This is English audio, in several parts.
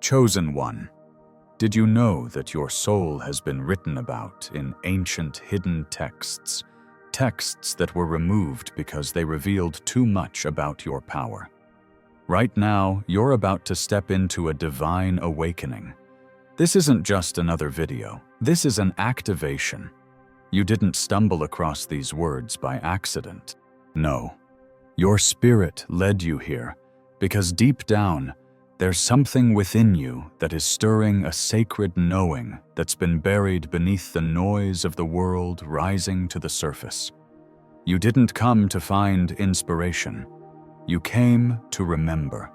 Chosen one, did you know that your soul has been written about in ancient hidden texts, texts that were removed because they revealed too much about your power? Right now, you're about to step into a divine awakening. This isn't just another video. This is an activation. You didn't stumble across these words by accident. No. Your spirit led you here because deep down, there's something within you that is stirring a sacred knowing that's been buried beneath the noise of the world rising to the surface. You didn't come to find inspiration. You came to remember.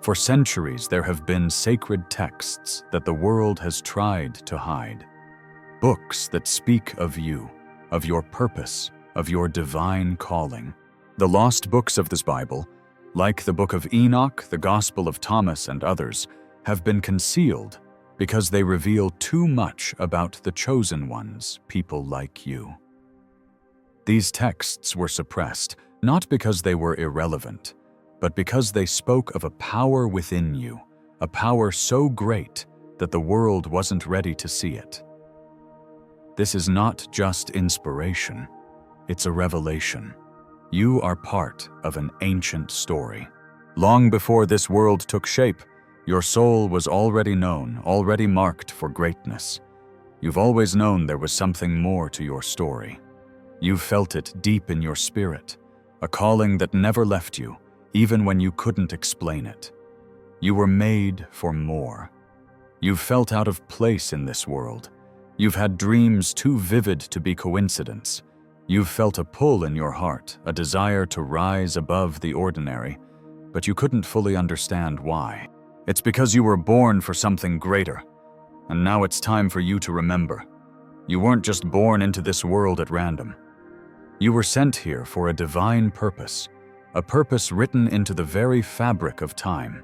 For centuries, there have been sacred texts that the world has tried to hide. Books that speak of you, of your purpose, of your divine calling. The lost books of this Bible, like the Book of Enoch, the Gospel of Thomas, and others, have been concealed because they reveal too much about the chosen ones, people like you. These texts were suppressed, not because they were irrelevant, but because they spoke of a power within you, a power so great that the world wasn't ready to see it. This is not just inspiration, it's a revelation. You are part of an ancient story. Long before this world took shape, your soul was already known, already marked for greatness. You've always known there was something more to your story. You've felt it deep in your spirit, a calling that never left you, even when you couldn't explain it. You were made for more. You've felt out of place in this world. You've had dreams too vivid to be coincidence. You've felt a pull in your heart, a desire to rise above the ordinary, but you couldn't fully understand why. It's because you were born for something greater, and now it's time for you to remember. You weren't just born into this world at random. You were sent here for a divine purpose, a purpose written into the very fabric of time.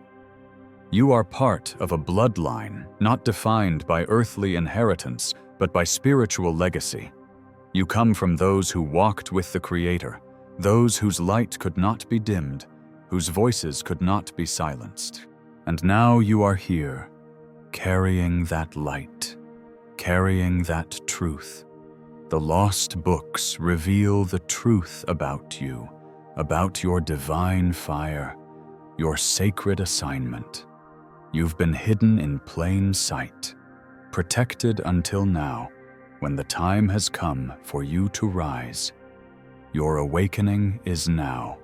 You are part of a bloodline not defined by earthly inheritance, but by spiritual legacy. You come from those who walked with the Creator, those whose light could not be dimmed, whose voices could not be silenced. And now you are here, carrying that light, carrying that truth. The lost books reveal the truth about you, about your divine fire, your sacred assignment. You've been hidden in plain sight, protected until now, when the time has come for you to rise. Your awakening is now.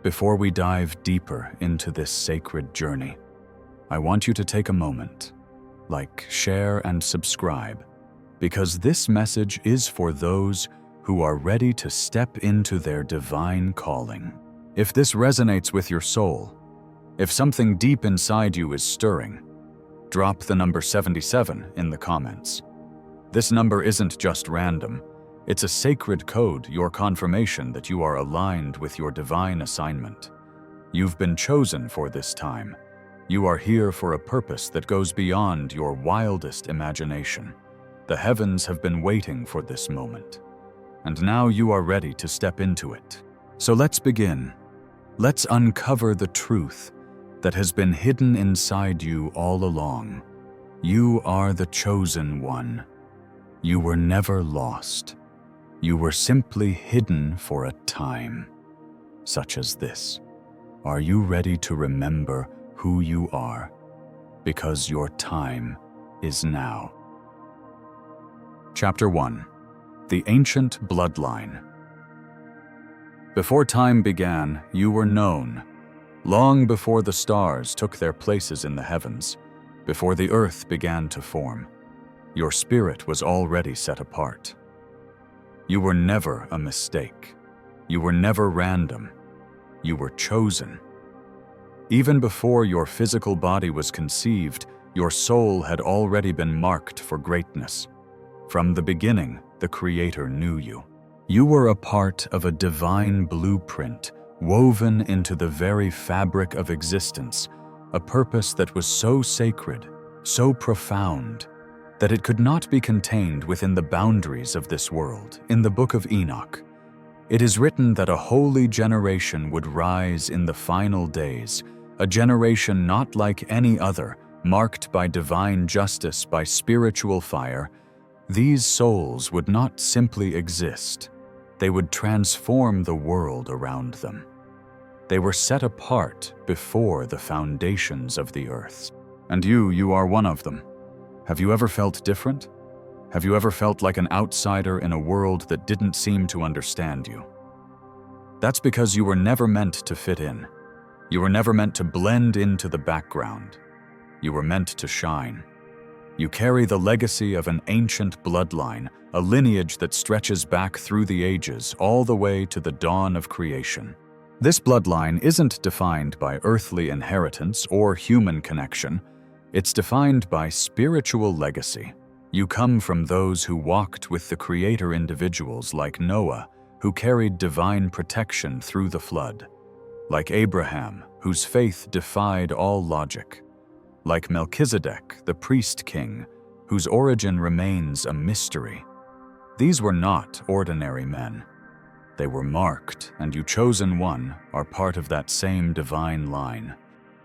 Before we dive deeper into this sacred journey, I want you to take a moment, like, share, and subscribe, because this message is for those who are ready to step into their divine calling. If this resonates with your soul, if something deep inside you is stirring, drop the number 77 in the comments. This number isn't just random. It's a sacred code, your confirmation that you are aligned with your divine assignment. You've been chosen for this time. You are here for a purpose that goes beyond your wildest imagination. The heavens have been waiting for this moment, and now you are ready to step into it. So let's begin. Let's uncover the truth that has been hidden inside you all along. You are the chosen one. You were never lost. You were simply hidden for a time, such as this. Are you ready to remember who you are? Because your time is now. Chapter 1. The Ancient Bloodline. Before time began, you were known. Long before the stars took their places in the heavens, before the earth began to form, your spirit was already set apart. You were never a mistake. You were never random. You were chosen. Even before your physical body was conceived, your soul had already been marked for greatness. From the beginning, the Creator knew you. You were a part of a divine blueprint woven into the very fabric of existence, a purpose that was so sacred, so profound, that it could not be contained within the boundaries of this world. In the Book of Enoch, it is written that a holy generation would rise in the final days, a generation not like any other, marked by divine justice, by spiritual fire, these souls would not simply exist. They would transform the world around them. They were set apart before the foundations of the earth. And you are one of them. Have you ever felt different? Have you ever felt like an outsider in a world that didn't seem to understand you? That's because you were never meant to fit in. You were never meant to blend into the background. You were meant to shine. You carry the legacy of an ancient bloodline, a lineage that stretches back through the ages, all the way to the dawn of creation. This bloodline isn't defined by earthly inheritance or human connection. It's defined by spiritual legacy. You come from those who walked with the Creator, individuals like Noah, who carried divine protection through the flood, like Abraham, whose faith defied all logic, like Melchizedek, the priest king, whose origin remains a mystery. These were not ordinary men. They were marked, and you chosen one are part of that same divine line.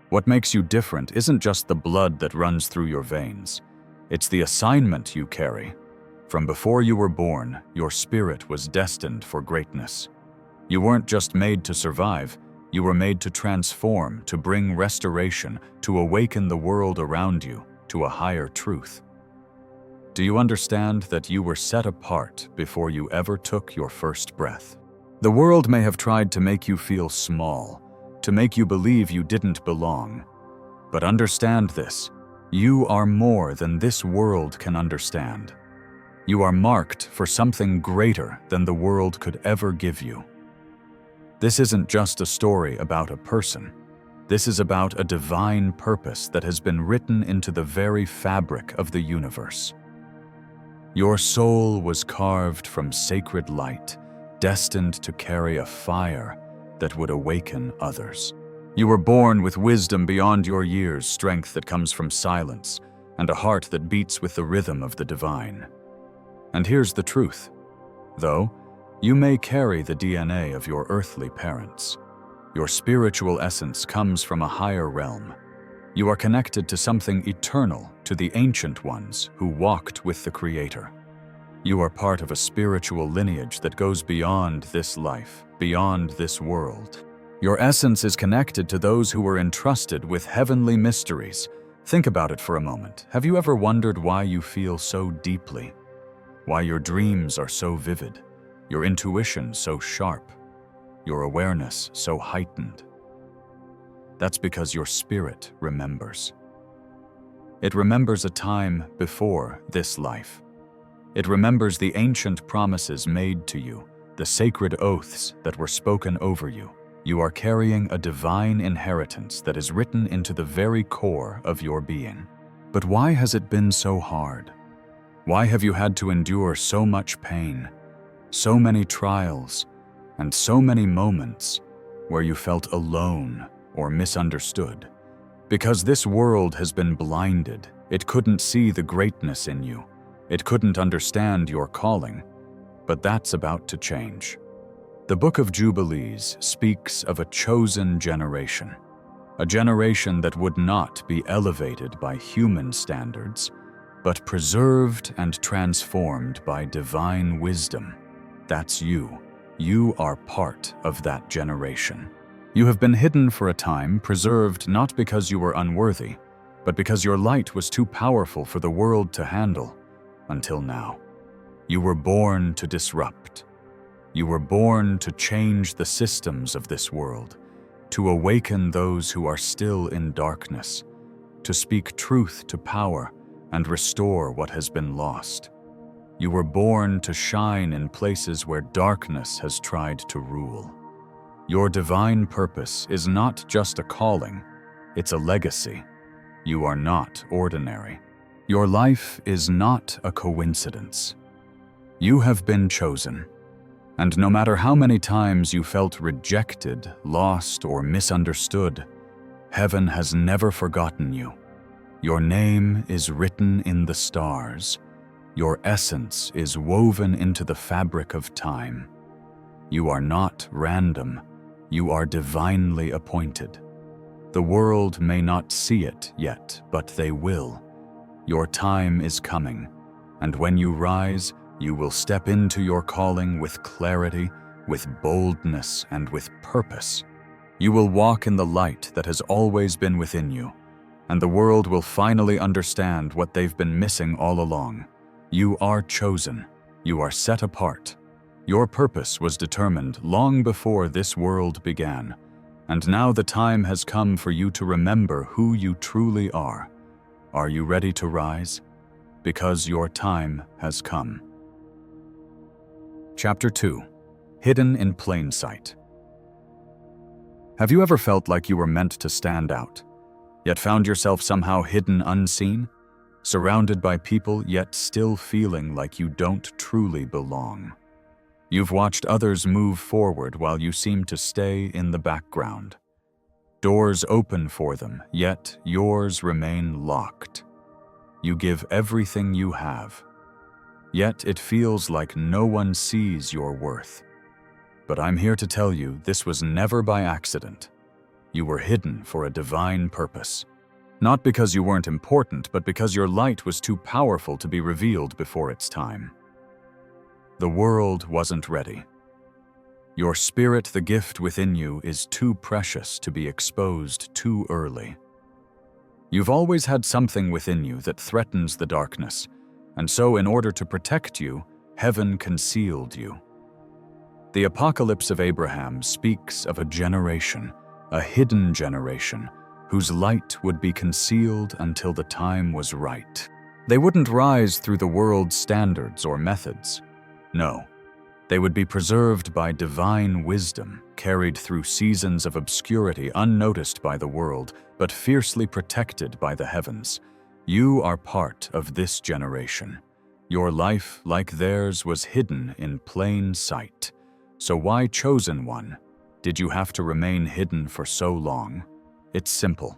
What makes you different isn't just the blood that runs through your veins. It's the assignment you carry. From before you were born, your spirit was destined for greatness. You weren't just made to survive, you were made to transform, to bring restoration, to awaken the world around you to a higher truth. Do you understand that you were set apart before you ever took your first breath? The world may have tried to make you feel small, to make you believe you didn't belong. But understand this, you are more than this world can understand. You are marked for something greater than the world could ever give you. This isn't just a story about a person. This is about a divine purpose that has been written into the very fabric of the universe. Your soul was carved from sacred light, destined to carry a fire that would awaken others. You were born with wisdom beyond your years, strength that comes from silence, and a heart that beats with the rhythm of the divine. And here's the truth. Though you may carry the DNA of your earthly parents, your spiritual essence comes from a higher realm. You are connected to something eternal, to the ancient ones who walked with the Creator. You are part of a spiritual lineage that goes beyond this life, beyond this world. Your essence is connected to those who were entrusted with heavenly mysteries. Think about it for a moment. Have you ever wondered why you feel so deeply? Why your dreams are so vivid, your intuition so sharp, your awareness so heightened? That's because your spirit remembers. It remembers a time before this life. It remembers the ancient promises made to you, the sacred oaths that were spoken over you. You are carrying a divine inheritance that is written into the very core of your being. But why has it been so hard? Why have you had to endure so much pain, so many trials, and so many moments where you felt alone or misunderstood? Because this world has been blinded. It couldn't see the greatness in you. It couldn't understand your calling. But that's about to change. The Book of Jubilees speaks of a chosen generation, a generation that would not be elevated by human standards, but preserved and transformed by divine wisdom. That's you. You are part of that generation. You have been hidden for a time, preserved not because you were unworthy, but because your light was too powerful for the world to handle, until now. You were born to disrupt. You were born to change the systems of this world, to awaken those who are still in darkness, to speak truth to power and restore what has been lost. You were born to shine in places where darkness has tried to rule. Your divine purpose is not just a calling, it's a legacy. You are not ordinary. Your life is not a coincidence. You have been chosen. And no matter how many times you felt rejected, lost, or misunderstood, heaven has never forgotten you. Your name is written in the stars. Your essence is woven into the fabric of time. You are not random. You are divinely appointed. The world may not see it yet, but they will. Your time is coming, and when you rise, you will step into your calling with clarity, with boldness, and with purpose. You will walk in the light that has always been within you, and the world will finally understand what they've been missing all along. You are chosen. You are set apart. Your purpose was determined long before this world began, and now the time has come for you to remember who you truly are. Are you ready to rise? Because your time has come. Chapter 2. Hidden in Plain Sight. Have you ever felt like you were meant to stand out, yet found yourself somehow hidden unseen? Surrounded by people, yet still feeling like you don't truly belong. You've watched others move forward while you seem to stay in the background. Doors open for them, yet yours remain locked. You give everything you have, yet it feels like no one sees your worth. But I'm here to tell you this was never by accident. You were hidden for a divine purpose. Not because you weren't important, but because your light was too powerful to be revealed before its time. The world wasn't ready. Your spirit, the gift within you, is too precious to be exposed too early. You've always had something within you that threatens the darkness, and so in order to protect you, heaven concealed you. The Apocalypse of Abraham speaks of a generation, a hidden generation, whose light would be concealed until the time was right. They wouldn't rise through the world's standards or methods. No, they would be preserved by divine wisdom, carried through seasons of obscurity unnoticed by the world, but fiercely protected by the heavens. You are part of this generation. Your life, like theirs, was hidden in plain sight. So why, chosen one, did you have to remain hidden for so long? It's simple.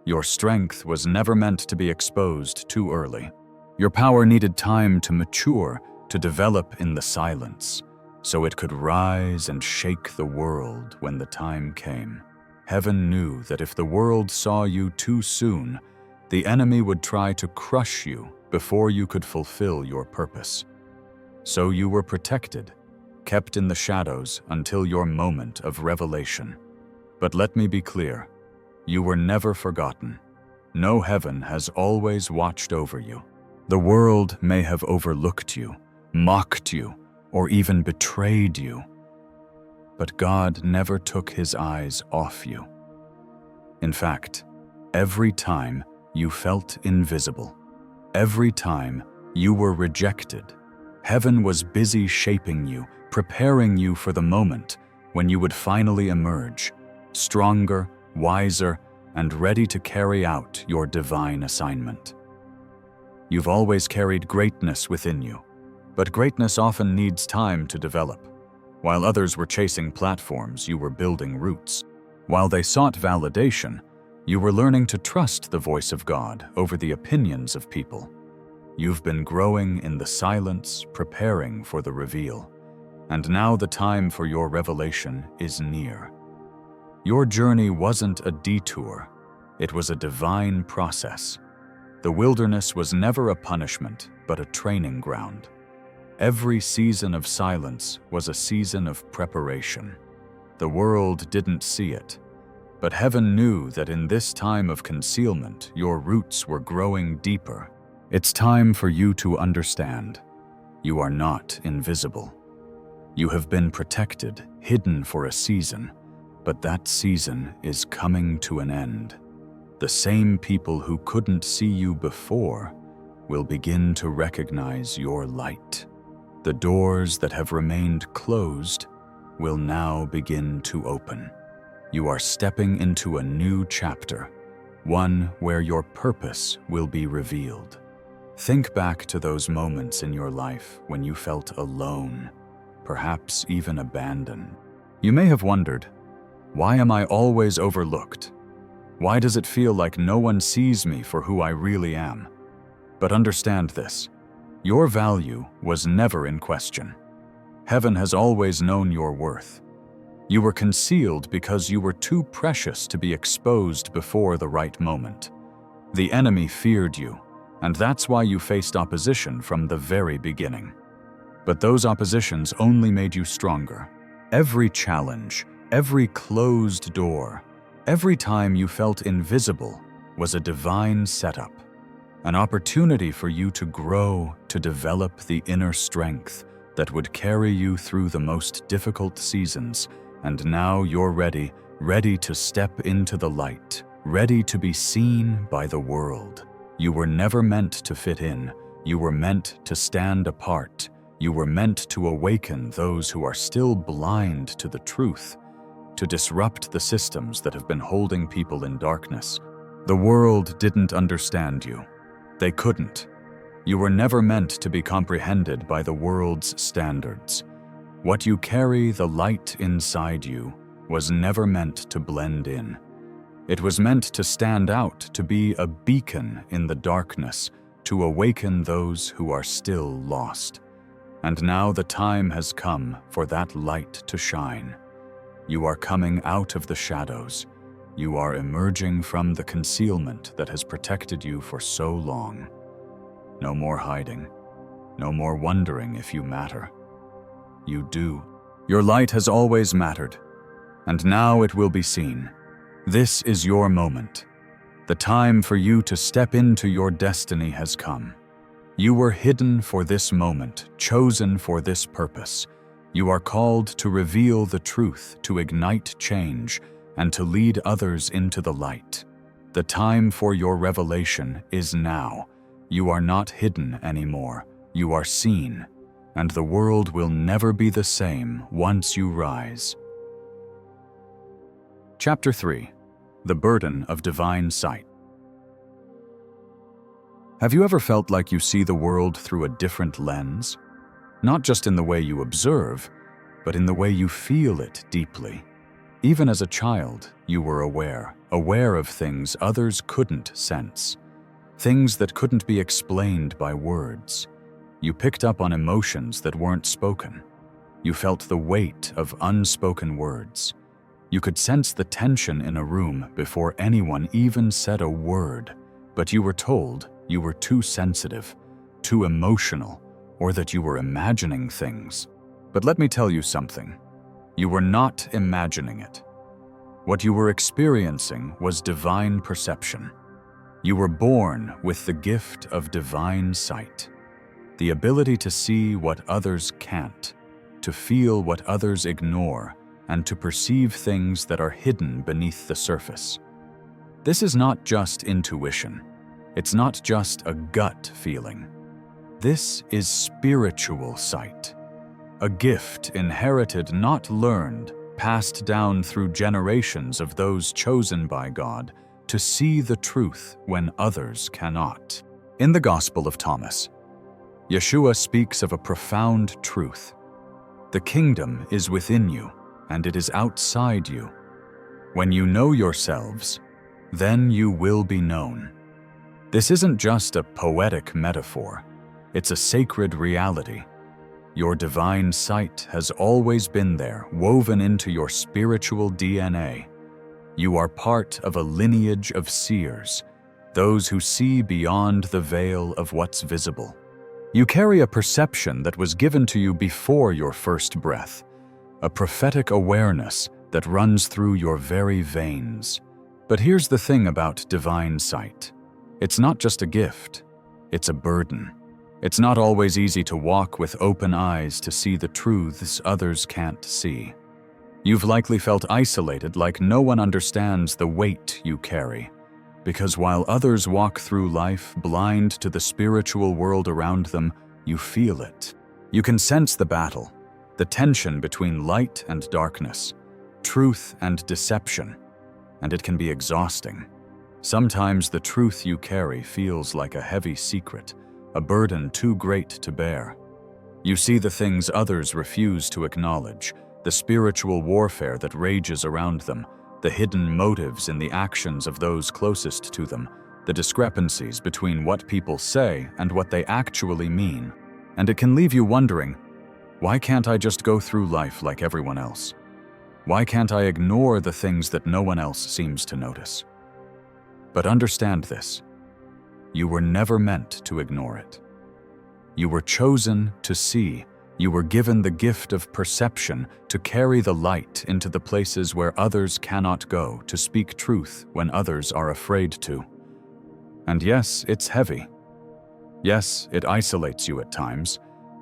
Your strength was never meant to be exposed too early. Your power needed time to mature, to develop in the silence, so it could rise and shake the world when the time came. Heaven knew that if the world saw you too soon, the enemy would try to crush you before you could fulfill your purpose. So you were protected, kept in the shadows until your moment of revelation. But let me be clear. You were never forgotten. No, heaven has always watched over you. The world may have overlooked you, mocked you, or even betrayed you. But God never took his eyes off you. In fact, every time you felt invisible, every time you were rejected, heaven was busy shaping you, preparing you for the moment when you would finally emerge, stronger, wiser, and ready to carry out your divine assignment. You've always carried greatness within you, but greatness often needs time to develop. While others were chasing platforms, you were building roots. While they sought validation, you were learning to trust the voice of God over the opinions of people. You've been growing in the silence, preparing for the reveal. And now the time for your revelation is near. Your journey wasn't a detour, it was a divine process. The wilderness was never a punishment, but a training ground. Every season of silence was a season of preparation. The world didn't see it, but heaven knew that in this time of concealment, your roots were growing deeper. It's time for you to understand. You are not invisible. You have been protected, hidden for a season, but that season is coming to an end. The same people who couldn't see you before will begin to recognize your light. The doors that have remained closed will now begin to open. You are stepping into a new chapter, one where your purpose will be revealed. Think back to those moments in your life when you felt alone, perhaps even abandoned. You may have wondered, why am I always overlooked? Why does it feel like no one sees me for who I really am? But understand this, your value was never in question. Heaven has always known your worth. You were concealed because you were too precious to be exposed before the right moment. The enemy feared you, and that's why you faced opposition from the very beginning. But those oppositions only made you stronger. Every challenge, every closed door, every time you felt invisible was a divine setup, an opportunity for you to grow, to develop the inner strength that would carry you through the most difficult seasons. And now you're ready to step into the light, ready to be seen by the world. You were never meant to fit in. You were meant to stand apart. You were meant to awaken those who are still blind to the truth, to disrupt the systems that have been holding people in darkness. The world didn't understand you. They couldn't. You were never meant to be comprehended by the world's standards. What you carry, the light inside you, was never meant to blend in. It was meant to stand out, to be a beacon in the darkness, to awaken those who are still lost. And now the time has come for that light to shine. You are coming out of the shadows. You are emerging from the concealment that has protected you for so long. No more hiding. No more wondering if you matter. You do. Your light has always mattered, and now it will be seen. This is your moment. The time for you to step into your destiny has come. You were hidden for this moment, chosen for this purpose. You are called to reveal the truth, to ignite change, and to lead others into the light. The time for your revelation is now. You are not hidden anymore. You are seen, and the world will never be the same once you rise. Chapter 3. The Burden of Divine Sight. Have you ever felt like you see the world through a different lens? Not just in the way you observe, but in the way you feel it deeply. Even as a child, you were aware of things others couldn't sense, things that couldn't be explained by words. You picked up on emotions that weren't spoken. You felt the weight of unspoken words. You could sense the tension in a room before anyone even said a word, but you were told you were too sensitive, too emotional, or that you were imagining things. But let me tell you something. You were not imagining it. What you were experiencing was divine perception. You were born with the gift of divine sight, the ability to see what others can't, to feel what others ignore, and to perceive things that are hidden beneath the surface. This is not just intuition. It's not just a gut feeling. This is spiritual sight, a gift inherited, not learned, passed down through generations of those chosen by God to see the truth when others cannot. In the Gospel of Thomas, Yeshua speaks of a profound truth. The kingdom is within you, and it is outside you. When you know yourselves, then you will be known. This isn't just a poetic metaphor. It's a sacred reality. Your divine sight has always been there, woven into your spiritual DNA. You are part of a lineage of seers, those who see beyond the veil of what's visible. You carry a perception that was given to you before your first breath, a prophetic awareness that runs through your very veins. But here's the thing about divine sight. It's not just a gift, it's a burden. It's not always easy to walk with open eyes to see the truths others can't see. You've likely felt isolated, like no one understands the weight you carry. Because while others walk through life blind to the spiritual world around them, you feel it. You can sense the battle, the tension between light and darkness, truth and deception, and it can be exhausting. Sometimes the truth you carry feels like a heavy secret, a burden too great to bear. You see the things others refuse to acknowledge, the spiritual warfare that rages around them, the hidden motives in the actions of those closest to them, the discrepancies between what people say and what they actually mean. And it can leave you wondering, why can't I just go through life like everyone else? Why can't I ignore the things that no one else seems to notice? But understand this. You were never meant to ignore it. You were chosen to see. You were given the gift of perception to carry the light into the places where others cannot go, to speak truth when others are afraid to. And yes, it's heavy. Yes, it isolates you at times,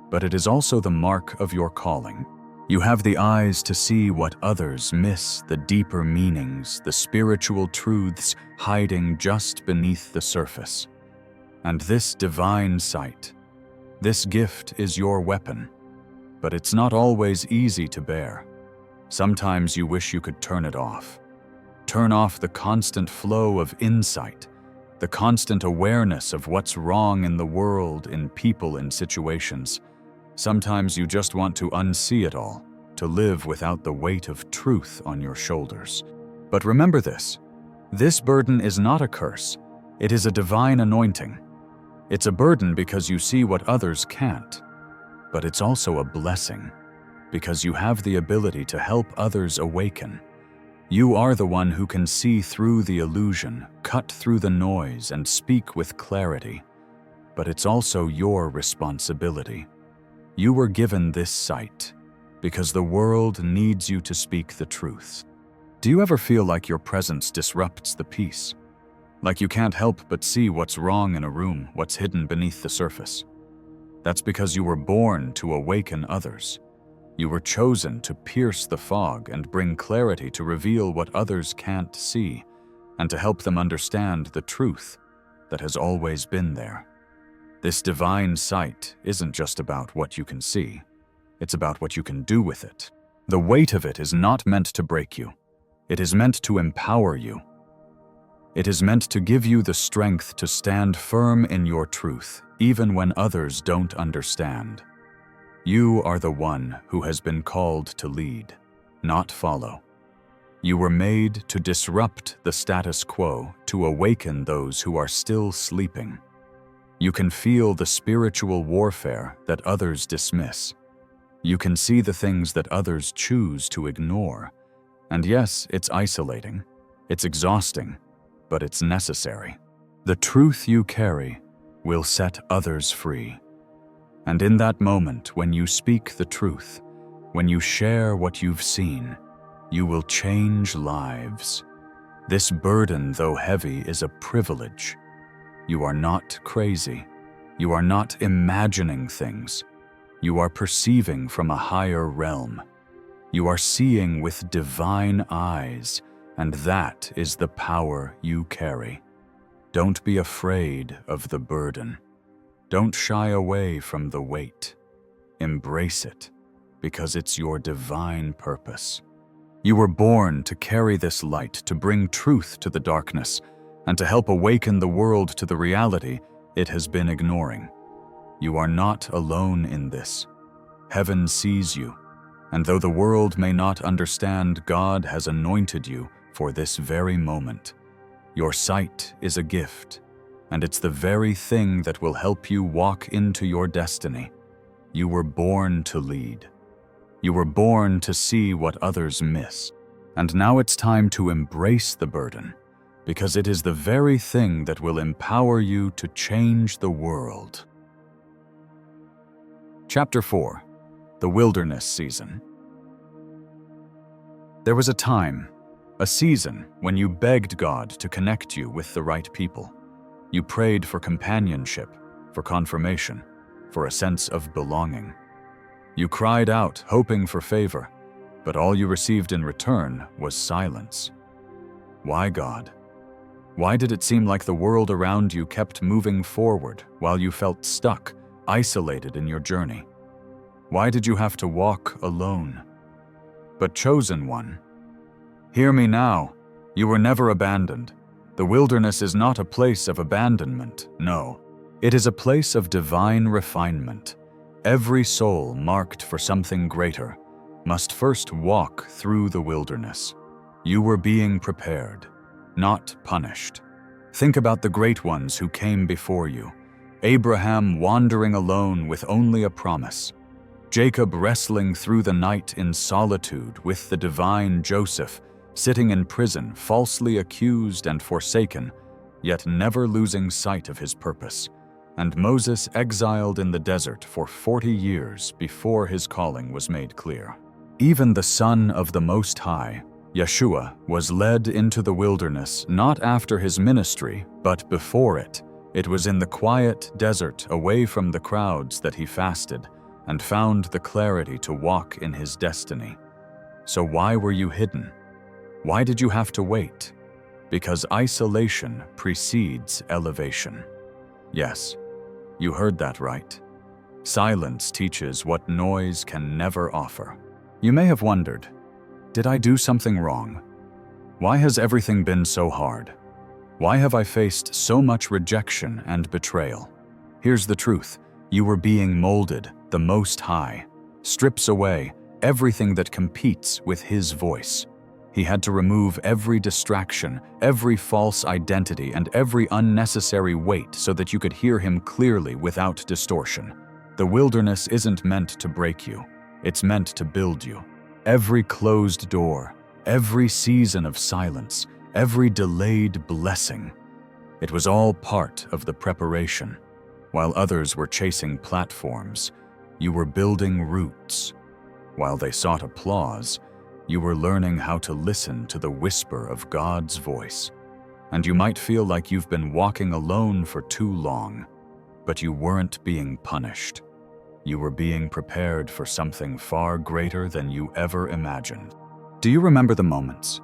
but it is also the mark of your calling. You have the eyes to see what others miss, the deeper meanings, the spiritual truths hiding just beneath the surface. And this divine sight, this gift is your weapon, but it's not always easy to bear. Sometimes you wish you could turn it off. Turn off the constant flow of insight, the constant awareness of what's wrong in the world, in people, in situations. Sometimes you just want to unsee it all, to live without the weight of truth on your shoulders. But remember this burden is not a curse. It is a divine anointing. It's a burden because you see what others can't, but it's also a blessing because you have the ability to help others awaken. You are the one who can see through the illusion, cut through the noise, and speak with clarity. But it's also your responsibility. You were given this sight because the world needs you to speak the truth. Do you ever feel like your presence disrupts the peace? Like you can't help but see what's wrong in a room, what's hidden beneath the surface? That's because you were born to awaken others. You were chosen to pierce the fog and bring clarity to reveal what others can't see, and to help them understand the truth that has always been there. This divine sight isn't just about what you can see. It's about what you can do with it. The weight of it is not meant to break you. It is meant to empower you. It is meant to give you the strength to stand firm in your truth, even when others don't understand. You are the one who has been called to lead, not follow. You were made to disrupt the status quo, to awaken those who are still sleeping. You can feel the spiritual warfare that others dismiss. You can see the things that others choose to ignore. And yes, it's isolating. It's exhausting. But it's necessary. The truth you carry will set others free. And in that moment, when you speak the truth, when you share what you've seen, you will change lives. This burden, though heavy, is a privilege. You are not crazy. You are not imagining things. You are perceiving from a higher realm. You are seeing with divine eyes. And that is the power you carry. Don't be afraid of the burden. Don't shy away from the weight. Embrace it, because it's your divine purpose. You were born to carry this light, to bring truth to the darkness, and to help awaken the world to the reality it has been ignoring. You are not alone in this. Heaven sees you, and though the world may not understand, God has anointed you for this very moment. Your sight is a gift, and it's the very thing that will help you walk into your destiny. You were born to lead. You were born to see what others miss. And now it's time to embrace the burden, because it is the very thing that will empower you to change the world. Chapter 4. The Wilderness Season. There was a time, a season, when you begged God to connect you with the right people. You prayed for companionship, for confirmation, for a sense of belonging. You cried out, hoping for favor, but all you received in return was silence. Why, God? Why did it seem like the world around you kept moving forward while you felt stuck, isolated in your journey? Why did you have to walk alone? But chosen one, hear me now. You were never abandoned. The wilderness is not a place of abandonment, no. It is a place of divine refinement. Every soul marked for something greater must first walk through the wilderness. You were being prepared, not punished. Think about the great ones who came before you. Abraham wandering alone with only a promise. Jacob wrestling through the night in solitude with the divine Joseph, sitting in prison, falsely accused and forsaken, yet never losing sight of his purpose, and Moses exiled in the desert for 40 years before his calling was made clear. Even the Son of the Most High, Yeshua, was led into the wilderness not after his ministry, but before it. It was in the quiet desert, away from the crowds, that he fasted and found the clarity to walk in his destiny. So why were you hidden? Why did you have to wait? Because isolation precedes elevation. Yes, you heard that right. Silence teaches what noise can never offer. You may have wondered, did I do something wrong? Why has everything been so hard? Why have I faced so much rejection and betrayal? Here's the truth. You were being molded. The Most High strips away everything that competes with his voice. He had to remove every distraction, every false identity, and every unnecessary weight so that you could hear him clearly without distortion. The wilderness isn't meant to break you. It's meant to build you. Every closed door, every season of silence, every delayed blessing, it was all part of the preparation. While others were chasing platforms, you were building roots. While they sought applause, you were learning how to listen to the whisper of God's voice. And you might feel like you've been walking alone for too long, but you weren't being punished. You were being prepared for something far greater than you ever imagined. Do you remember the moments?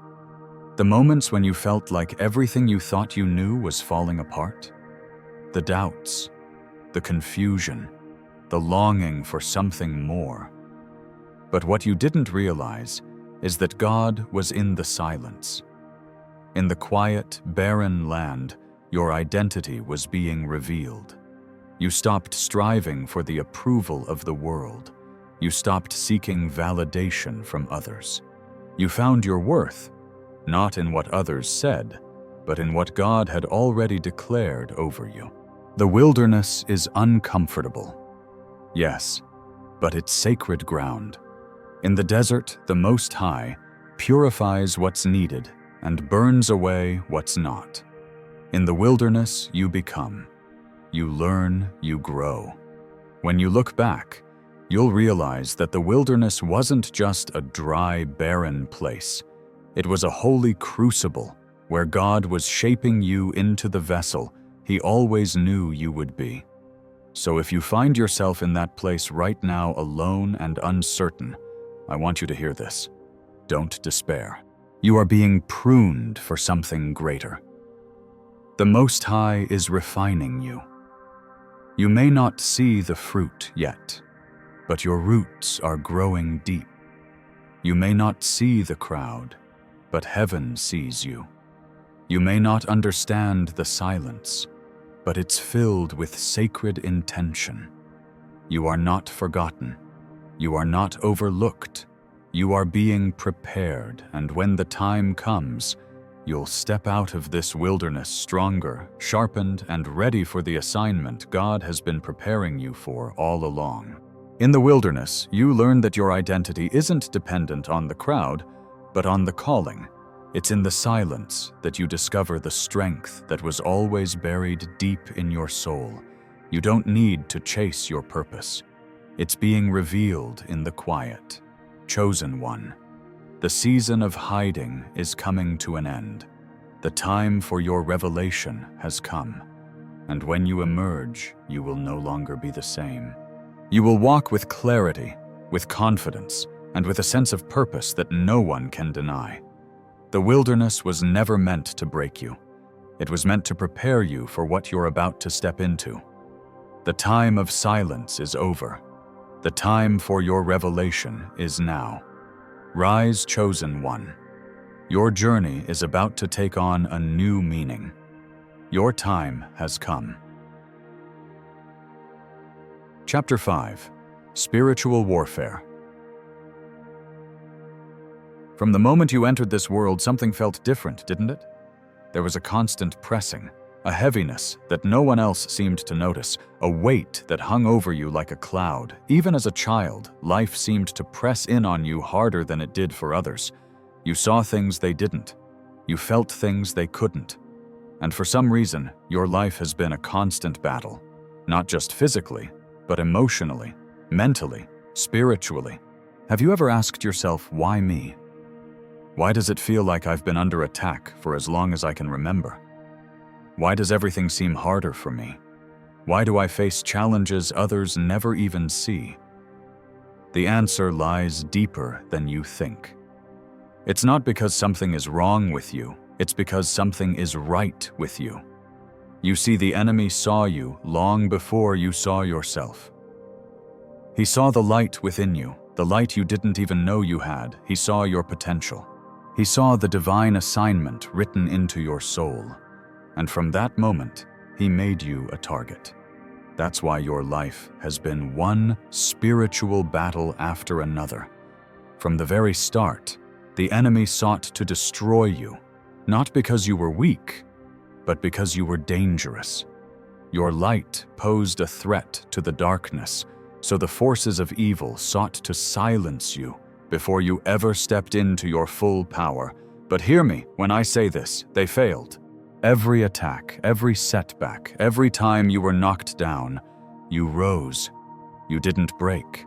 The moments when you felt like everything you thought you knew was falling apart? The doubts, the confusion, the longing for something more. But what you didn't realize is that God was in the silence. In the quiet, barren land, your identity was being revealed. You stopped striving for the approval of the world. You stopped seeking validation from others. You found your worth, not in what others said, but in what God had already declared over you. The wilderness is uncomfortable. Yes, but it's sacred ground. In the desert, the Most High purifies what's needed and burns away what's not. In the wilderness, you become. You learn, you grow. When you look back, you'll realize that the wilderness wasn't just a dry, barren place. It was a holy crucible where God was shaping you into the vessel He always knew you would be. So if you find yourself in that place right now, alone and uncertain, I want you to hear this. Don't despair. You are being pruned for something greater. The Most High is refining you. You may not see the fruit yet, but your roots are growing deep. You may not see the crowd, but heaven sees you. You may not understand the silence, but it's filled with sacred intention. You are not forgotten. You are not overlooked. You are being prepared, and when the time comes, you'll step out of this wilderness stronger, sharpened, and ready for the assignment God has been preparing you for all along. In the wilderness, you learn that your identity isn't dependent on the crowd, but on the calling. It's in the silence that you discover the strength that was always buried deep in your soul. You don't need to chase your purpose. It's being revealed in the quiet. Chosen one, the season of hiding is coming to an end. The time for your revelation has come. And when you emerge, you will no longer be the same. You will walk with clarity, with confidence, and with a sense of purpose that no one can deny. The wilderness was never meant to break you. It was meant to prepare you for what you're about to step into. The time of silence is over. The time for your revelation is now. Rise, chosen one. Your journey is about to take on a new meaning. Your time has come. Chapter 5. Spiritual Warfare. From the moment you entered this world, something felt different, didn't it? There was a constant pressing, a heaviness that no one else seemed to notice, a weight that hung over you like a cloud. Even as a child, life seemed to press in on you harder than it did for others. You saw things they didn't. You felt things they couldn't. And for some reason, your life has been a constant battle, not just physically, but emotionally, mentally, spiritually. Have you ever asked yourself, why me? Why does it feel like I've been under attack for as long as I can remember? Why does everything seem harder for me? Why do I face challenges others never even see? The answer lies deeper than you think. It's not because something is wrong with you, it's because something is right with you. You see, the enemy saw you long before you saw yourself. He saw the light within you, the light you didn't even know you had. He saw your potential. He saw the divine assignment written into your soul. And from that moment, he made you a target. That's why your life has been one spiritual battle after another. From the very start, the enemy sought to destroy you, not because you were weak, but because you were dangerous. Your light posed a threat to the darkness, so the forces of evil sought to silence you before you ever stepped into your full power. But hear me when I say this, they failed. Every attack, every setback, every time you were knocked down, you rose. You didn't break.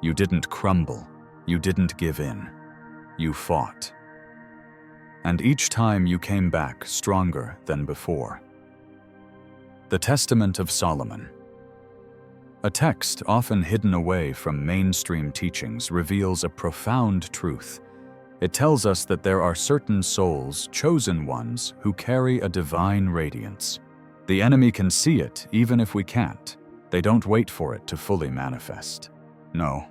You didn't crumble. You didn't give in. You fought. And each time you came back stronger than before. The Testament of Solomon. A text often hidden away from mainstream teachings reveals a profound truth. It tells us that there are certain souls, chosen ones, who carry a divine radiance. The enemy can see it even if we can't. They don't wait for it to fully manifest. No,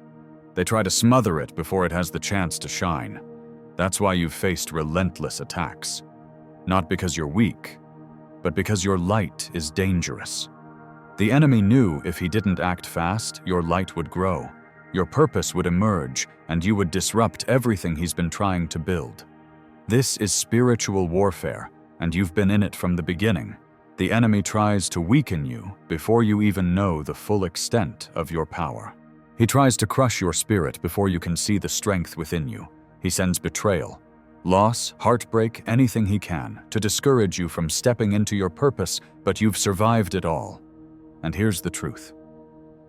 they try to smother it before it has the chance to shine. That's why you've faced relentless attacks. Not because you're weak, but because your light is dangerous. The enemy knew if he didn't act fast, your light would grow. Your purpose would emerge, and you would disrupt everything he's been trying to build. This is spiritual warfare, and you've been in it from the beginning. The enemy tries to weaken you before you even know the full extent of your power. He tries to crush your spirit before you can see the strength within you. He sends betrayal, loss, heartbreak, anything he can to discourage you from stepping into your purpose, but you've survived it all. And here's the truth.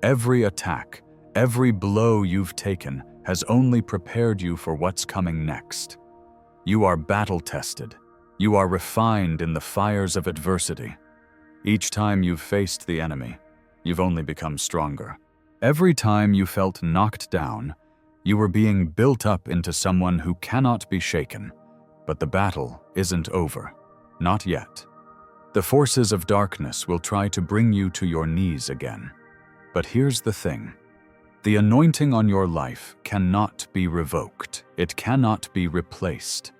Every attack, every blow you've taken has only prepared you for what's coming next. You are battle-tested. You are refined in the fires of adversity. Each time you've faced the enemy, you've only become stronger. Every time you felt knocked down, you were being built up into someone who cannot be shaken. But the battle isn't over. Not yet. The forces of darkness will try to bring you to your knees again. But here's the thing. The anointing on your life cannot be revoked. It cannot be replaced.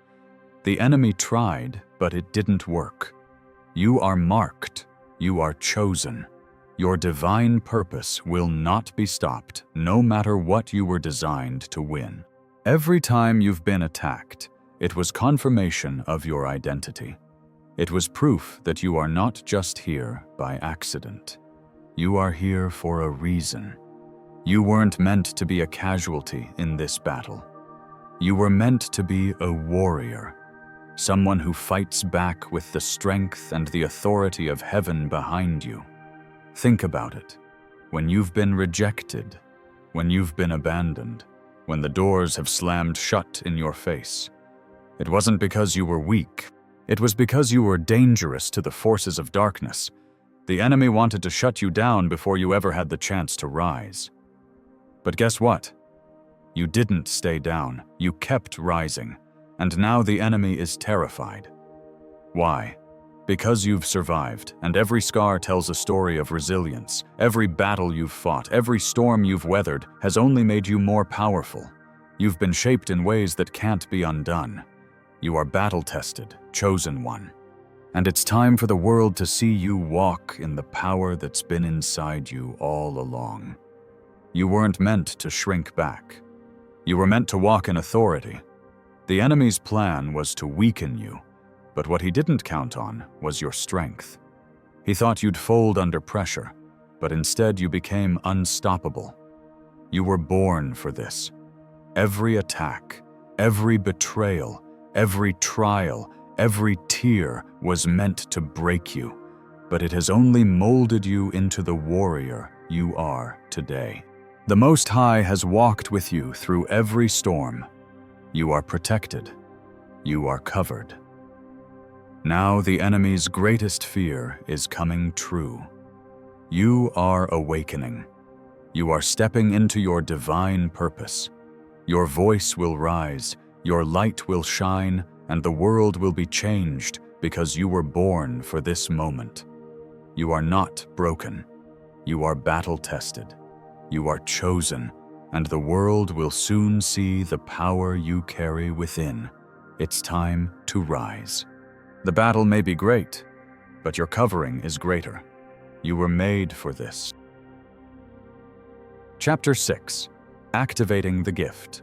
The enemy tried, but it didn't work. You are marked. You are chosen. Your divine purpose will not be stopped, no matter what you were designed to win. Every time you've been attacked, it was confirmation of your identity. It was proof that you are not just here by accident. You are here for a reason. You weren't meant to be a casualty in this battle. You were meant to be a warrior, someone who fights back with the strength and the authority of heaven behind you. Think about it. When you've been rejected, when you've been abandoned, when the doors have slammed shut in your face, it wasn't because you were weak. It was because you were dangerous to the forces of darkness. The enemy wanted to shut you down before you ever had the chance to rise. But guess what? You didn't stay down. You kept rising. And now the enemy is terrified. Why? Because you've survived, and every scar tells a story of resilience. Every battle you've fought, every storm you've weathered has only made you more powerful. You've been shaped in ways that can't be undone. You are battle-tested, chosen one. And it's time for the world to see you walk in the power that's been inside you all along. You weren't meant to shrink back. You were meant to walk in authority. The enemy's plan was to weaken you, but what he didn't count on was your strength. He thought you'd fold under pressure, but instead you became unstoppable. You were born for this. Every attack, every betrayal, every trial, every tear was meant to break you, but it has only molded you into the warrior you are today. The Most High has walked with you through every storm. You are protected. You are covered. Now the enemy's greatest fear is coming true. You are awakening. You are stepping into your divine purpose. Your voice will rise, your light will shine, and the world will be changed because you were born for this moment. You are not broken. You are battle-tested. You are chosen, and the world will soon see the power you carry within. It's time to rise. The battle may be great, but your covering is greater. You were made for this. Chapter 6. Activating the Gift.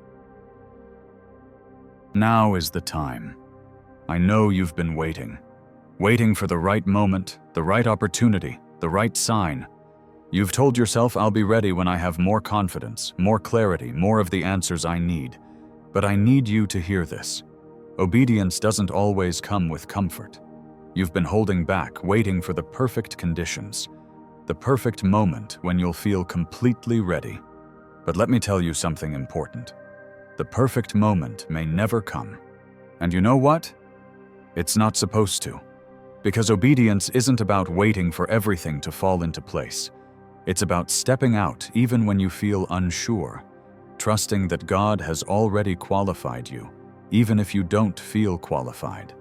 Now is the time. I know you've been waiting for the right moment, the right opportunity, the right sign. You've told yourself, I'll be ready when I have more confidence, more clarity, more of the answers I need. But I need you to hear this. Obedience doesn't always come with comfort. You've been holding back, waiting for the perfect conditions, the perfect moment when you'll feel completely ready. But let me tell you something important. The perfect moment may never come. And you know what? It's not supposed to. Because obedience isn't about waiting for everything to fall into place. It's about stepping out even when you feel unsure, trusting that God has already qualified you, even if you don't feel qualified.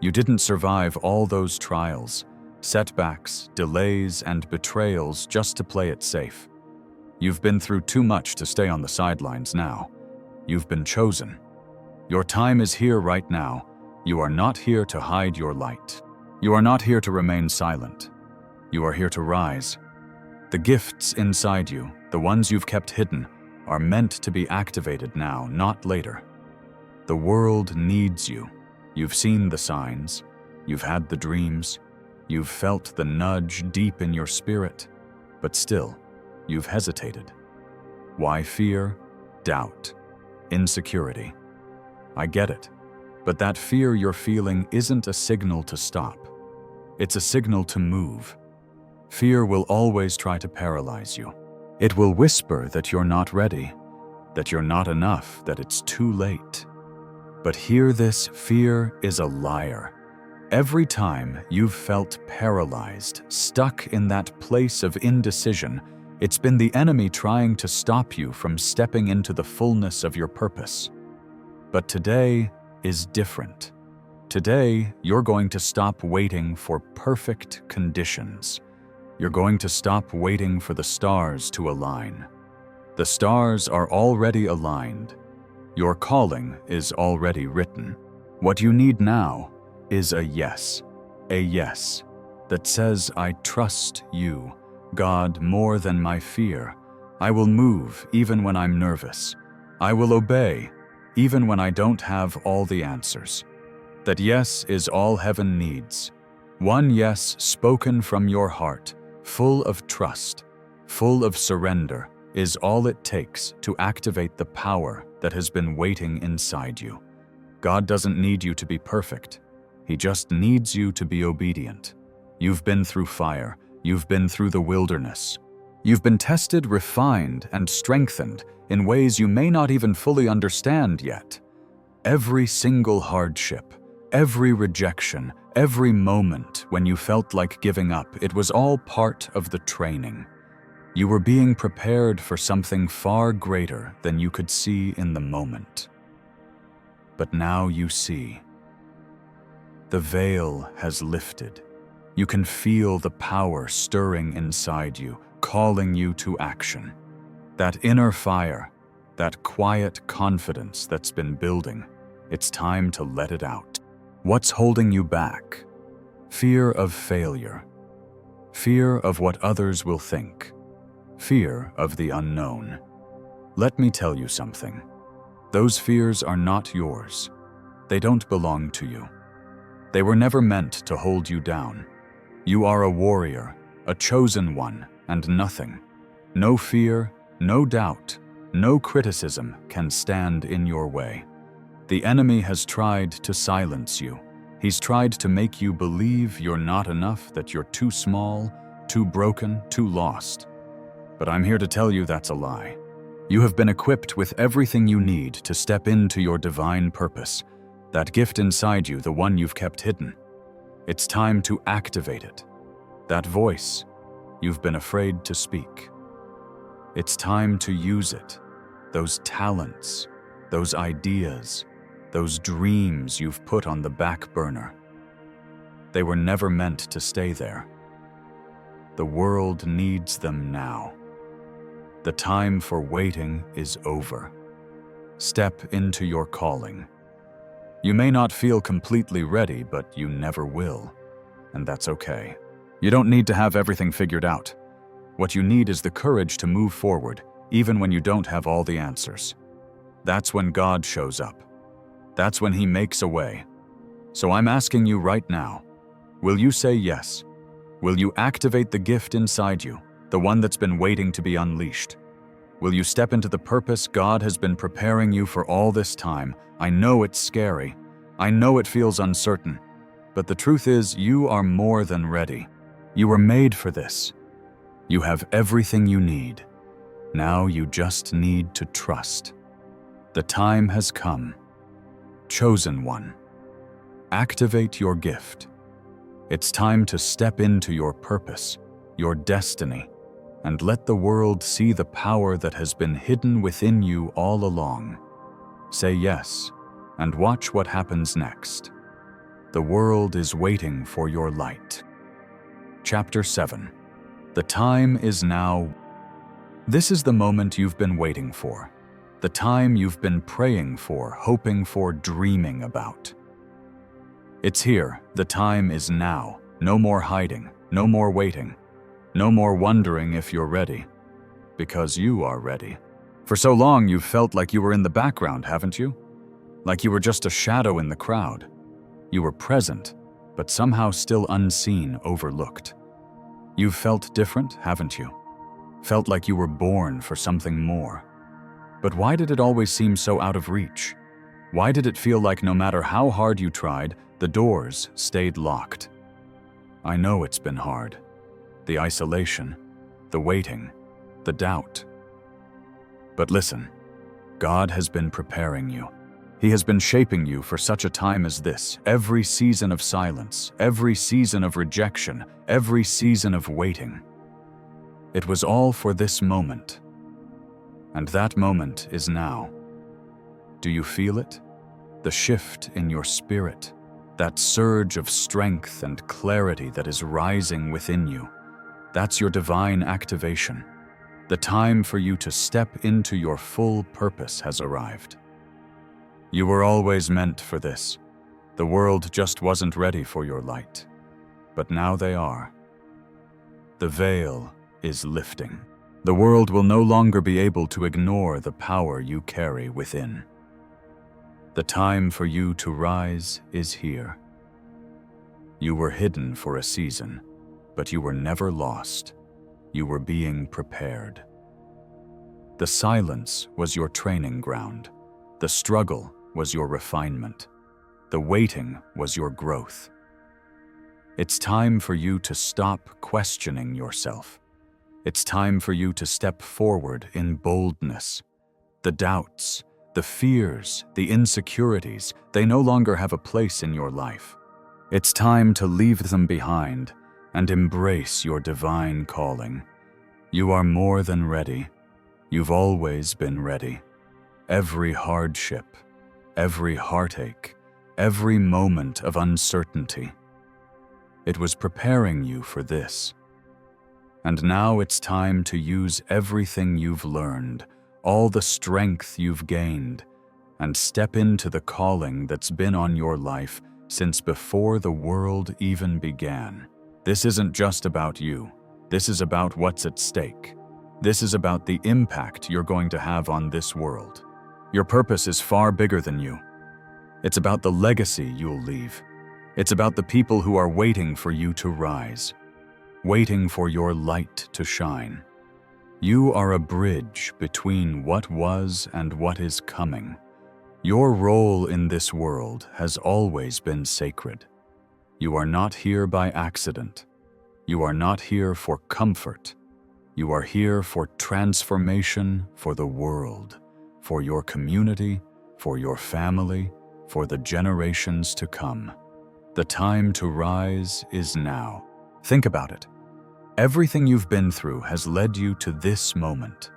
You didn't survive all those trials, setbacks, delays, and betrayals just to play it safe. You've been through too much to stay on the sidelines now. You've been chosen. Your time is here right now. You are not here to hide your light. You are not here to remain silent. You are here to rise. The gifts inside you, the ones you've kept hidden, are meant to be activated now, not later. The world needs you. You've seen the signs. You've had the dreams. You've felt the nudge deep in your spirit. But still, you've hesitated. Why fear, doubt, insecurity? I get it. But that fear you're feeling isn't a signal to stop. It's a signal to move. Fear will always try to paralyze you. It will whisper that you're not ready, that you're not enough, that it's too late. But hear this, fear is a liar. Every time you've felt paralyzed, stuck in that place of indecision, it's been the enemy trying to stop you from stepping into the fullness of your purpose. But today is different. Today, you're going to stop waiting for perfect conditions. You're going to stop waiting for the stars to align. The stars are already aligned. Your calling is already written. What you need now is a yes that says, I trust you, God, more than my fear. I will move even when I'm nervous. I will obey even when I don't have all the answers. That yes is all heaven needs. One yes spoken from your heart, full of trust, full of surrender, is all it takes to activate the power that has been waiting inside you. God doesn't need you to be perfect. He just needs you to be obedient. You've been through fire. You've been through the wilderness. You've been tested, refined, and strengthened in ways you may not even fully understand yet. Every single hardship, every rejection, every moment when you felt like giving up, it was all part of the training. You were being prepared for something far greater than you could see in the moment. But now you see. The veil has lifted. You can feel the power stirring inside you, calling you to action. That inner fire, that quiet confidence that's been building, it's time to let it out. What's holding you back? Fear of failure. Fear of what others will think. Fear of the unknown. Let me tell you something. Those fears are not yours. They don't belong to you. They were never meant to hold you down. You are a warrior, a chosen one, and nothing. No fear, no doubt, no criticism can stand in your way. The enemy has tried to silence you. He's tried to make you believe you're not enough, that you're too small, too broken, too lost. But I'm here to tell you that's a lie. You have been equipped with everything you need to step into your divine purpose, that gift inside you, the one you've kept hidden. It's time to activate it. That voice you've been afraid to speak. It's time to use it. Those talents, those ideas, those dreams you've put on the back burner. They were never meant to stay there. The world needs them now. The time for waiting is over. Step into your calling. You may not feel completely ready, but you never will, and that's okay. You don't need to have everything figured out. What you need is the courage to move forward, even when you don't have all the answers. That's when God shows up. That's when He makes a way. So I'm asking you right now, will you say yes? Will you activate the gift inside you, the one that's been waiting to be unleashed? Will you step into the purpose God has been preparing you for all this time? I know it's scary. I know it feels uncertain. But the truth is, you are more than ready. You were made for this. You have everything you need. Now you just need to trust. The time has come. Chosen one. Activate your gift. It's time to step into your purpose, your destiny, and let the world see the power that has been hidden within you all along. Say yes, and watch what happens next. The world is waiting for your light. Chapter 7. The time is now. This is the moment you've been waiting for. The time you've been praying for, hoping for, dreaming about. It's here. The time is now. No more hiding. No more waiting. No more wondering if you're ready. Because you are ready. For so long you've felt like you were in the background, haven't you? Like you were just a shadow in the crowd. You were present, but somehow still unseen, overlooked. You've felt different, haven't you? Felt like you were born for something more. But why did it always seem so out of reach? Why did it feel like no matter how hard you tried, the doors stayed locked? I know it's been hard. The isolation, the waiting, the doubt. But listen, God has been preparing you. He has been shaping you for such a time as this. Every season of silence, every season of rejection, every season of waiting. It was all for this moment. And that moment is now. Do you feel it? The shift in your spirit, that surge of strength and clarity that is rising within you. That's your divine activation. The time for you to step into your full purpose has arrived. You were always meant for this. The world just wasn't ready for your light. But now they are. The veil is lifting. The world will no longer be able to ignore the power you carry within. The time for you to rise is here. You were hidden for a season, but you were never lost. You were being prepared. The silence was your training ground. The struggle was your refinement. The waiting was your growth. It's time for you to stop questioning yourself. It's time for you to step forward in boldness. The doubts, the fears, the insecurities, they no longer have a place in your life. It's time to leave them behind and embrace your divine calling. You are more than ready. You've always been ready. Every hardship, every heartache, every moment of uncertainty. It was preparing you for this. And now it's time to use everything you've learned, all the strength you've gained, and step into the calling that's been on your life since before the world even began. This isn't just about you. This is about what's at stake. This is about the impact you're going to have on this world. Your purpose is far bigger than you. It's about the legacy you'll leave. It's about the people who are waiting for you to rise, waiting for your light to shine. You are a bridge between what was and what is coming. Your role in this world has always been sacred. You are not here by accident. You are not here for comfort. You are here for transformation for the world, for your community, for your family, for the generations to come. The time to rise is now. Think about it. Everything you've been through has led you to this moment.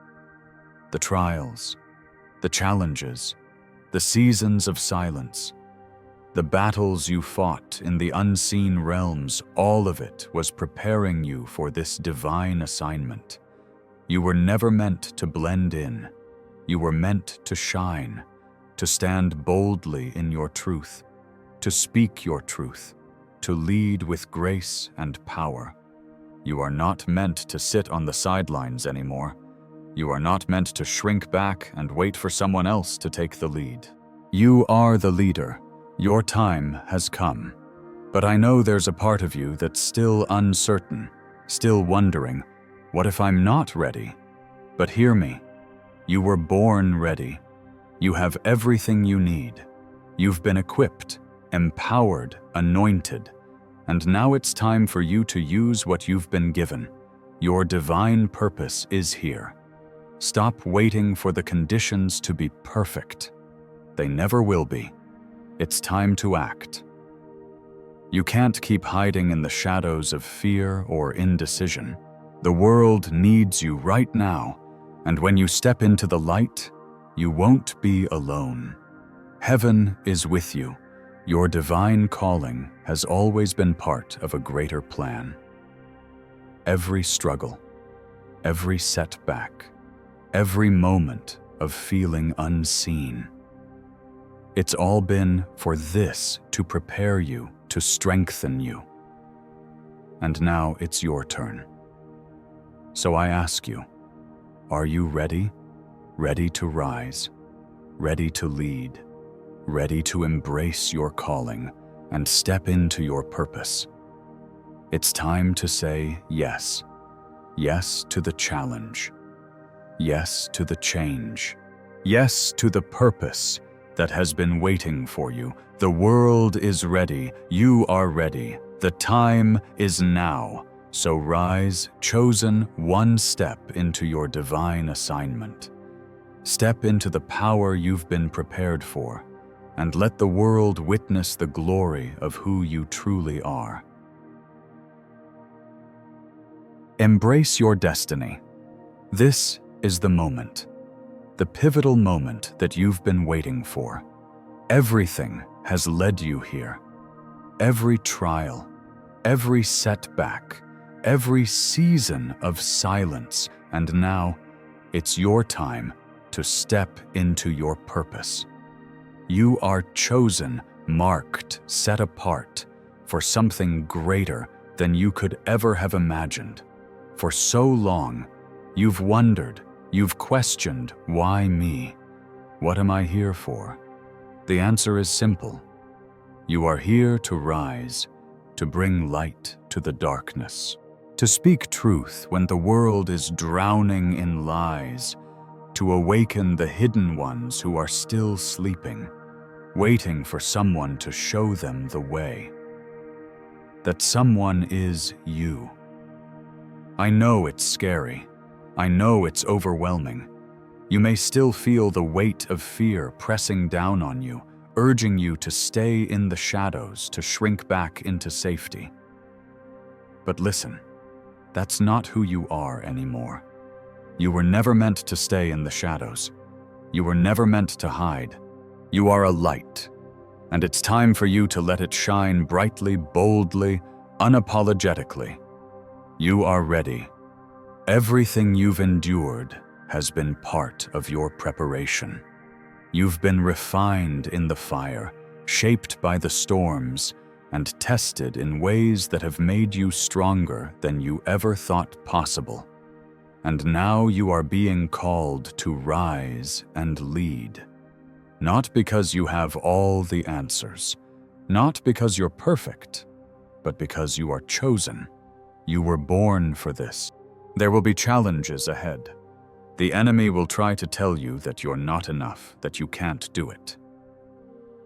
The trials, the challenges, the seasons of silence, the battles you fought in the unseen realms, all of it was preparing you for this divine assignment. You were never meant to blend in. You were meant to shine, to stand boldly in your truth, to speak your truth, to lead with grace and power. You are not meant to sit on the sidelines anymore. You are not meant to shrink back and wait for someone else to take the lead. You are the leader. Your time has come. But I know there's a part of you that's still uncertain, still wondering, what if I'm not ready? But hear me. You were born ready. You have everything you need. You've been equipped, empowered, anointed. And now it's time for you to use what you've been given. Your divine purpose is here. Stop waiting for the conditions to be perfect. They never will be. It's time to act. You can't keep hiding in the shadows of fear or indecision. The world needs you right now, and when you step into the light, you won't be alone. Heaven is with you. Your divine calling has always been part of a greater plan. Every struggle, every setback, every moment of feeling unseen, it's all been for this to prepare you, to strengthen you. And now it's your turn. So I ask you, are you ready? Ready to rise? Ready to lead? Ready to embrace your calling and step into your purpose? It's time to say yes. Yes to the challenge. Yes to the change. Yes to the purpose that has been waiting for you. The world is ready. You are ready. The time is now. So rise, chosen, one step into your divine assignment. Step into the power you've been prepared for, and let the world witness the glory of who you truly are. Embrace your destiny. This is the moment, the pivotal moment that you've been waiting for. Everything has led you here. Every trial, every setback, every season of silence, and now it's your time to step into your purpose. You are chosen, marked, set apart for something greater than you could ever have imagined. For so long, you've wondered, you've questioned, why me? What am I here for? The answer is simple. You are here to rise, to bring light to the darkness, to speak truth when the world is drowning in lies, to awaken the hidden ones who are still sleeping, waiting for someone to show them the way. That someone is you. I know it's scary. I know it's overwhelming. You may still feel the weight of fear pressing down on you, urging you to stay in the shadows, to shrink back into safety. But listen, that's not who you are anymore. You were never meant to stay in the shadows. You were never meant to hide. You are a light, and it's time for you to let it shine brightly, boldly, unapologetically. You are ready. Everything you've endured has been part of your preparation. You've been refined in the fire, shaped by the storms, and tested in ways that have made you stronger than you ever thought possible. And now you are being called to rise and lead. Not because you have all the answers, Not because you're perfect, but because you are chosen. You were born for this. There will be challenges ahead. The enemy will try to tell you that you're not enough, that you can't do it.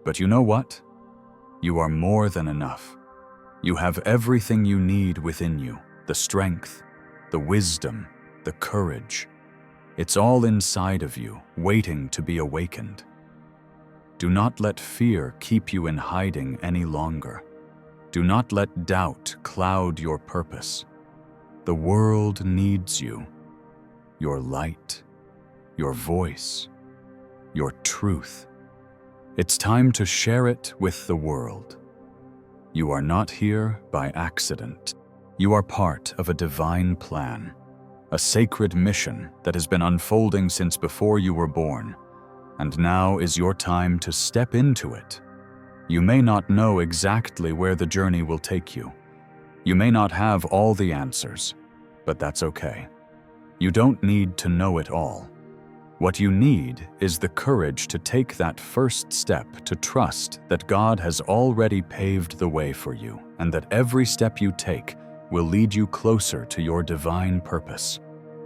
But you know what? You are more than enough. You have everything you need within you, the strength, the wisdom, the courage. It's all inside of you, waiting to be awakened. Do not let fear keep you in hiding any longer. Do not let doubt cloud your purpose. The world needs you, your light, your voice, your truth. It's time to share it with the world. You are not here by accident. You are part of a divine plan, a sacred mission that has been unfolding since before you were born, and now is your time to step into it. You may not know exactly where the journey will take you. You may not have all the answers, but that's okay. You don't need to know it all. What you need is the courage to take that first step to trust that God has already paved the way for you, and that every step you take will lead you closer to your divine purpose.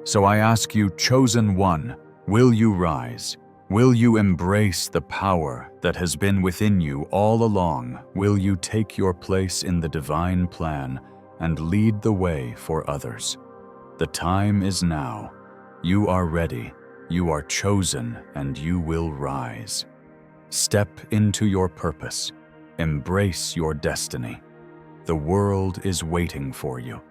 So I ask you, chosen one, will you rise? Will you embrace the power that has been within you all along? Will you take your place in the divine plan and lead the way for others? The time is now. You are ready. You are chosen, and you will rise. Step into your purpose. Embrace your destiny. The world is waiting for you.